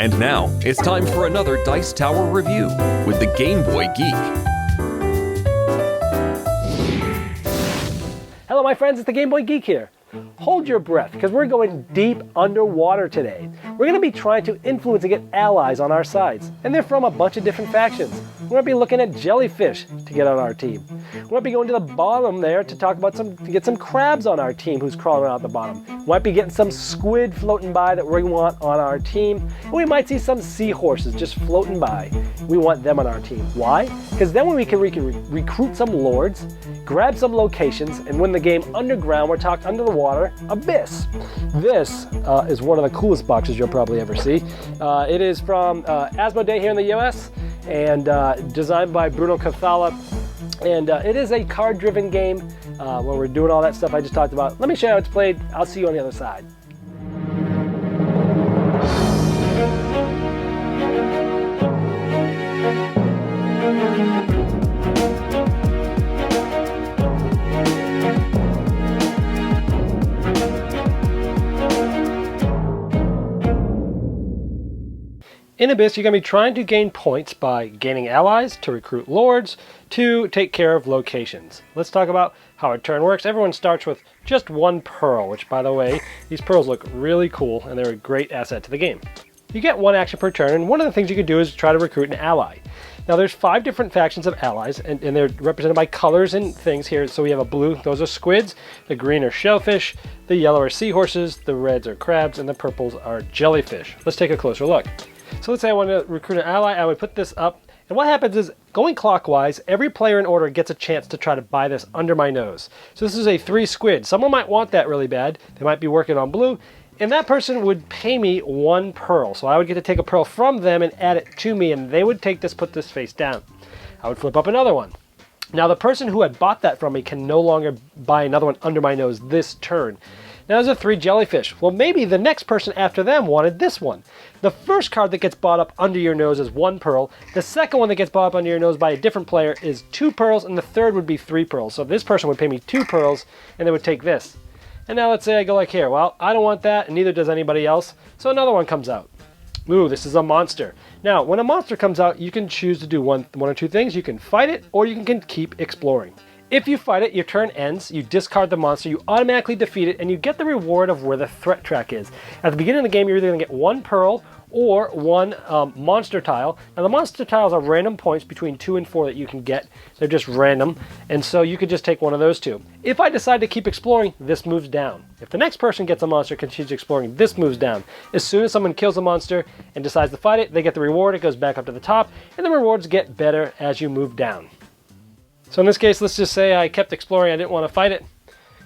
And now, it's time for another Dice Tower review with the Game Boy Geek. Hello my friends, it's the Game Boy Geek here. Hold your breath, because we're going deep underwater today. We're going to be trying to influence and get allies on our sides, and they're from a bunch of different factions. We're going to be looking at jellyfish to get on our team. We're going to be going to the bottom there to talk about to get some crabs on our team who's crawling around at the bottom. We might be getting some squid floating by that we want on our team. And we might see some seahorses just floating by. We want them on our team. Why? Because then we can recruit some lords, grab some locations, and win the game underground. We're talking under the water abyss. This is one of the coolest boxes you'll probably ever see. It is from Asmodee here in the US and designed by Bruno Cathala. And it is a card-driven game where we're doing all that stuff I just talked about. Let me show you how it's played. I'll see you on the other side. In Abyss, you're going to be trying to gain points by gaining allies, to recruit lords, to take care of locations. Let's talk about how a turn works. Everyone starts with just one pearl, which, by the way, these pearls look really cool, and they're a great asset to the game. You get one action per turn, and one of the things you can do is try to recruit an ally. Now, there's 5 different factions of allies, and they're represented by colors and things here. So we have a blue, those are squids, the green are shellfish, the yellow are seahorses, the reds are crabs, and the purples are jellyfish. Let's take a closer look. So let's say I want to recruit an ally, I would put this up, and what happens is, going clockwise, every player in order gets a chance to try to buy this under my nose. So this is a 3 squid. Someone might want that really bad, they might be working on blue, and that person would pay me 1 pearl. So I would get to take a pearl from them and add it to me, and they would take this, put this face down. I would flip up another one. Now the person who had bought that from me can no longer buy another one under my nose this turn. Now there's a 3 jellyfish. Well, maybe the next person after them wanted this one. The first card that gets bought up under your nose is 1 pearl. The second one that gets bought up under your nose by a different player is 2 pearls, and the third would be 3 pearls. So this person would pay me 2 pearls, and they would take this. And now let's say I go like here. Well, I don't want that, and neither does anybody else. So another one comes out. Ooh, this is a monster. Now, when a monster comes out, you can choose to do one or 2 things. You can fight it, or you can keep exploring. If you fight it, your turn ends, you discard the monster, you automatically defeat it, and you get the reward of where the threat track is. At the beginning of the game, you're either going to get 1 pearl or 1 monster tile. Now the monster tiles are random points between 2 and 4 that you can get. They're just random, and so you could just take one of those 2. If I decide to keep exploring, this moves down. If the next person gets a monster and continues exploring, this moves down. As soon as someone kills a monster and decides to fight it, they get the reward, it goes back up to the top, and the rewards get better as you move down. So in this case, let's just say I kept exploring, I didn't want to fight it.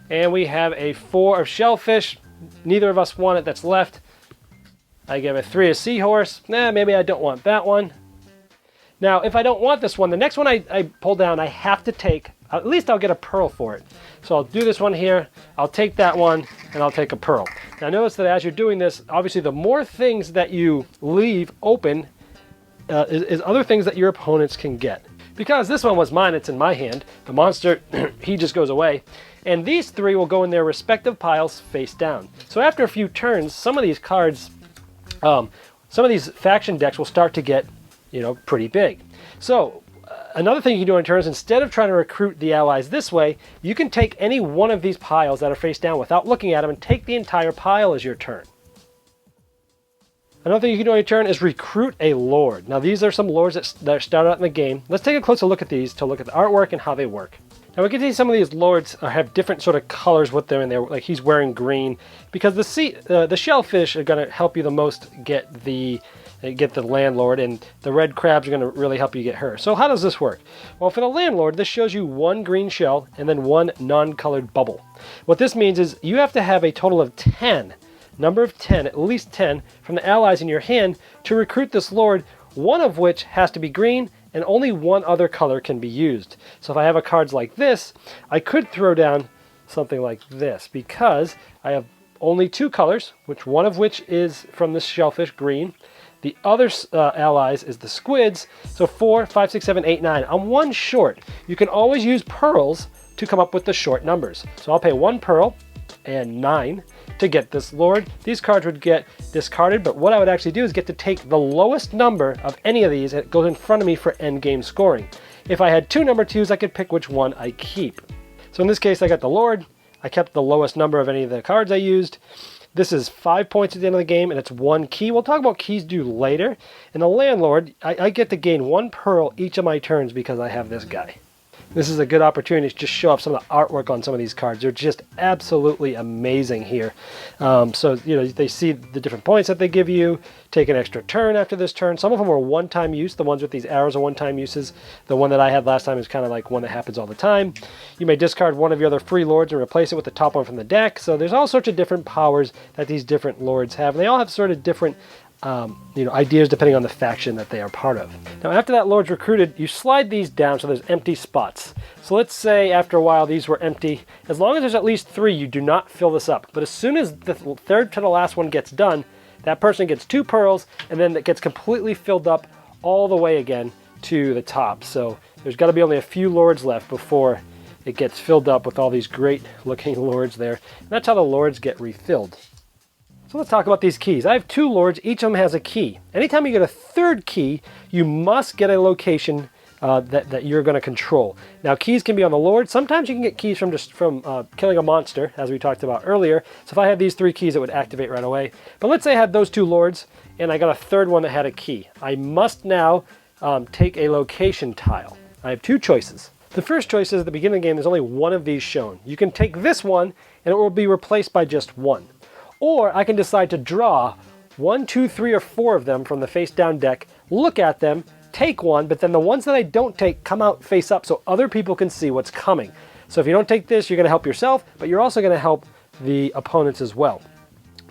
And we have a 4 of shellfish. Neither of us want it, that's left. I give a 3 of seahorse. Maybe I don't want that one. Now, if I don't want this one, the next one I pull down, I have to take, at least I'll get a pearl for it. So I'll do this one here, I'll take that one, and I'll take a pearl. Now notice that as you're doing this, obviously the more things that you leave open is other things that your opponents can get. Because this one was mine, it's in my hand. The monster, he just goes away. And these 3 will go in their respective piles face down. So after a few turns, some of these cards, some of these faction decks will start to get, pretty big. So another thing you can do in turns, instead of trying to recruit the allies this way, you can take any one of these piles that are face down without looking at them and take the entire pile as your turn. Another thing you can do on your turn is recruit a lord. Now these are some lords that start out in the game. Let's take a closer look at these to look at the artwork and how they work. Now we can see some of these lords have different sort of colors with them in there, like he's wearing green, because the shellfish are going to help you the most get the landlord, and the red crabs are going to really help you get her. So how does this work? Well, for the landlord, this shows you 1 green shell and then 1 non-colored bubble. What this means is you have to have a total of 10. Number of 10, at least 10, from the allies in your hand to recruit this lord, one of which has to be green, and only 1 other color can be used. So if I have a cards like this, I could throw down something like this, because I have only 2 colors, one of which is from this shellfish, green. The other allies is the squids, so 4, 5, 6, 7, 8, 9. I'm 1 short. You can always use pearls to come up with the short numbers. So I'll pay 1 pearl, and 9 to get this Lord. These cards would get discarded, but what I would actually do is get to take the lowest number of any of these and it goes in front of me for endgame scoring. If I had 2 number 2s, I could pick which one I keep. So in this case, I got the Lord. I kept the lowest number of any of the cards I used. This is 5 points at the end of the game, and it's 1 key. We'll talk about keys due later. And the Landlord, I get to gain 1 pearl each of my turns because I have this guy. This is a good opportunity to just show off some of the artwork on some of these cards. They're just absolutely amazing here. So, you know, they see the different points that they give you. Take an extra turn after this turn. Some of them are one-time use. The ones with these arrows are one-time uses. The one that I had last time is kind of like one that happens all the time. You may discard one of your other free lords and replace it with the top one from the deck. So there's all sorts of different powers that these different lords have. And they all have sort of different ideas depending on the faction that they are part of. Now after that lord's recruited, you slide these down so there's empty spots. So let's say after a while these were empty. As long as there's at least 3, you do not fill this up. But as soon as the third to the last one gets done, that person gets 2 pearls, and then it gets completely filled up all the way again to the top. So there's got to be only a few lords left before it gets filled up with all these great looking lords there. And that's how the lords get refilled. So let's talk about these keys. I have 2 lords, each of them has a key. Anytime you get a 3rd key, you must get a location that you're going to control. Now keys can be on the lord. Sometimes you can get keys from killing a monster, as we talked about earlier. So if I had these 3 keys, it would activate right away. But let's say I had those 2 lords, and I got a 3rd one that had a key. I must now take a location tile. I have 2 choices. The first choice is at the beginning of the game, there's only 1 of these shown. You can take this one, and it will be replaced by just 1. Or I can decide to draw 1, 2, 3, or 4 of them from the face down deck, look at them, take one, but then the ones that I don't take come out face up so other people can see what's coming. So if you don't take this, you're going to help yourself, but you're also going to help the opponents as well.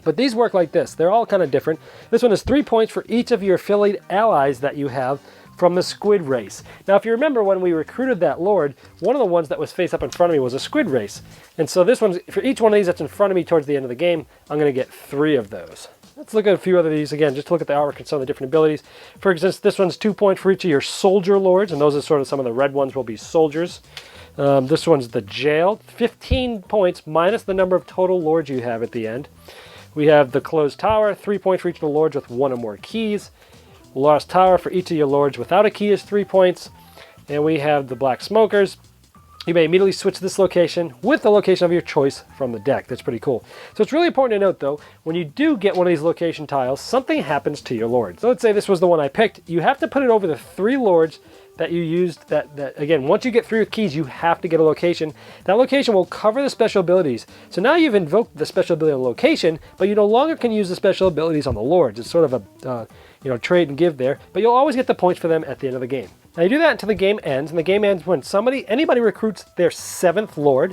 But these work like this. They're all kind of different. This one is 3 points for each of your affiliate allies that you have from the squid race. Now if you remember when we recruited that lord, one of the ones that was face up in front of me was a squid race. And so this one's, for each one of these that's in front of me towards the end of the game, I'm going to get 3 of those. Let's look at a few other of these again, just to look at the artwork and some of the different abilities. For instance, this one's 2 points for each of your soldier lords, and those are sort of some of the red ones will be soldiers. This one's the jail, 15 points minus the number of total lords you have at the end. We have the closed tower, 3 points for each of the lords with 1 or more keys. Lost tower for each of your lords without a key is 3 points. And we have the black smokers. You may immediately switch this location with the location of your choice from the deck. That's pretty cool. So it's really important to note though, when you do get one of these location tiles, something happens to your lord. So let's say this was the one I picked. You have to put it over the 3 lords that you used that again, once you get 3 with keys, you have to get a location. That location will cover the special abilities. So now you've invoked the special ability on location, but you no longer can use the special abilities on the lords. It's sort of a trade and give there, but you'll always get the points for them at the end of the game. Now you do that until the game ends, and the game ends when anybody recruits their 7th lord,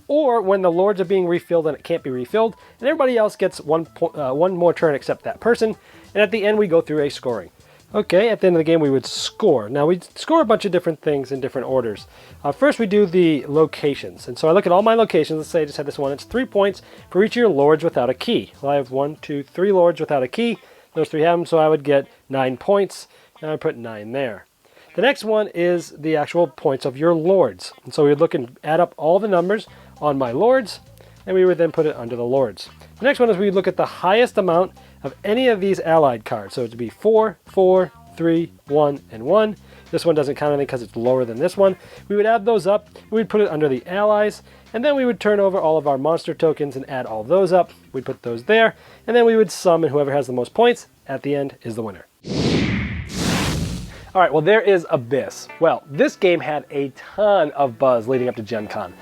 or when the lords are being refilled and it can't be refilled, and everybody else gets one more turn except that person, and at the end we go through a scoring. Okay, at the end of the game we would score. Now we score a bunch of different things in different orders. First we do the locations, and so I look at all my locations. Let's say I just had this one. It's 3 points for each of your lords without a key. Well, I have 1, 2, 3 lords without a key. Those 3 have them, so I would get 9 points, and I put 9 there. The next one is the actual points of your lords. And so we would look and add up all the numbers on my lords, and we would then put it under the lords. The next one is we look at the highest amount of any of these allied cards. So it would be 4, 4, 3, 1, and 1. This one doesn't count anything because it's lower than this one. We would add those up, we'd put it under the allies, and then we would turn over all of our monster tokens and add all those up. We'd put those there, and then we would sum, and whoever has the most points at the end is the winner. All right, well, there is Abyss. Well, this game had a ton of buzz leading up to Gen Con.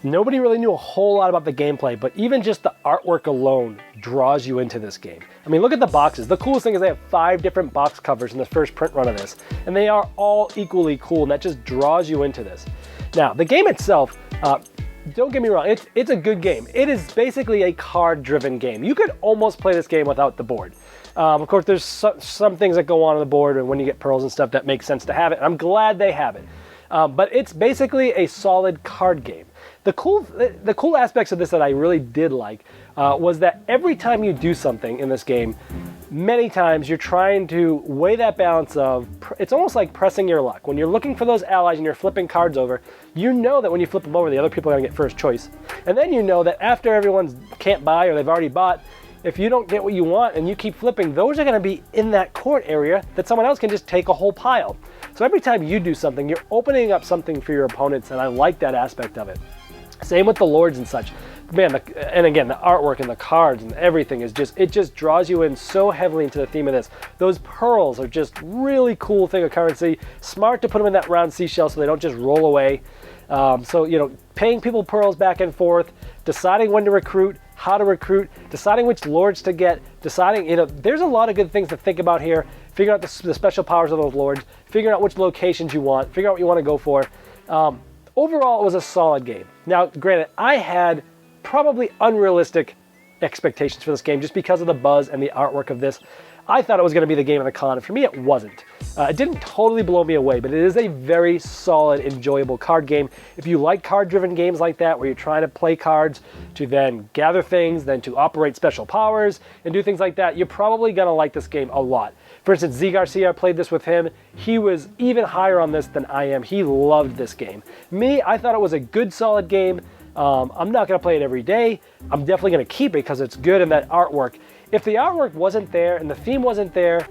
Nobody really knew a whole lot about the gameplay, but even just the artwork alone draws you into this game. I mean, look at the boxes. The coolest thing is they have 5 different box covers in the first print run of this, and they are all equally cool, and that just draws you into this. Now, the game itself, don't get me wrong, it's a good game. It is basically a card-driven game. You could almost play this game without the board. Of course, there's some things that go on the board, and when you get pearls and stuff, that makes sense to have it. I'm glad they have it. But it's basically a solid card game. The cool aspects of this that I really did like was that every time you do something in this game, many times you're trying to weigh that balance of, it's almost like pressing your luck. When you're looking for those allies and you're flipping cards over, you know that when you flip them over, the other people are gonna get first choice. And then you know that after everyone's can't buy or they've already bought, if you don't get what you want and you keep flipping, those are gonna be in that court area that someone else can just take a whole pile. So every time you do something, you're opening up something for your opponents, and I like that aspect of it. Same with the lords and such. Man, and again, the artwork and the cards and everything is just, it just draws you in so heavily into the theme of this. Those pearls are just really cool thing of currency. Smart to put them in that round seashell so they don't just roll away. So, you know, paying people pearls back and forth, deciding when to recruit, how to recruit, deciding which lords to get, deciding, you know, there's a lot of good things to think about here. Figuring out the special powers of those lords, figuring out which locations you want, figuring out what you want to go for. Overall, it was a solid game. Now, granted, I had probably unrealistic expectations for this game just because of the buzz and the artwork of this. I thought it was going to be the game of the con, and for me it wasn't. It didn't totally blow me away, but it is a very solid, enjoyable card game. If you like card-driven games like that, where you're trying to play cards to then gather things, then to operate special powers, and do things like that, you're probably going to like this game a lot. For instance, Z Garcia, I played this with him. He was even higher on this than I am. He loved this game. Me, I thought it was a good, solid game. I'm not going to play it every day. I'm definitely going to keep it because it's good in that artwork. If the artwork wasn't there and the theme wasn't there,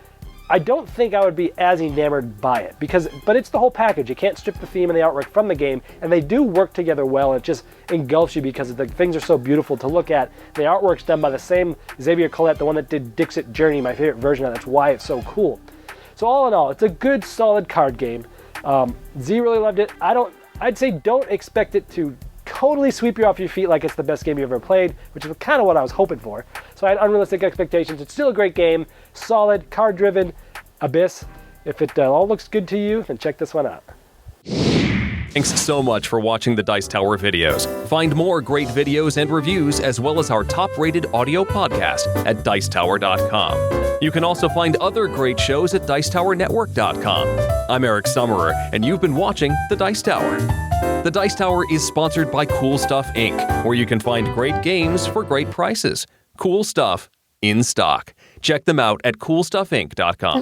I don't think I would be as enamored by it. But it's the whole package. You can't strip the theme and the artwork from the game, and they do work together well. It just engulfs you because the things are so beautiful to look at. The artwork's done by the same Xavier Collette, the one that did Dixit Journey, my favorite version of it. That's why it's so cool. So all in all, it's a good, solid card game. Z really loved it. I'd say don't expect it to totally sweep you off your feet like it's the best game you ever played, which is kind of what I was hoping for. So I had unrealistic expectations. It's still a great game, solid, card-driven, Abyss. If it all looks good to you, then check this one out. Thanks so much for watching the Dice Tower videos. Find more great videos and reviews, as well as our top-rated audio podcast at Dicetower.com. You can also find other great shows at DicetowerNetwork.com. I'm Eric Summerer, and you've been watching The Dice Tower. The Dice Tower is sponsored by Cool Stuff Inc., where you can find great games for great prices. Cool stuff in stock. Check them out at CoolStuffInc.com.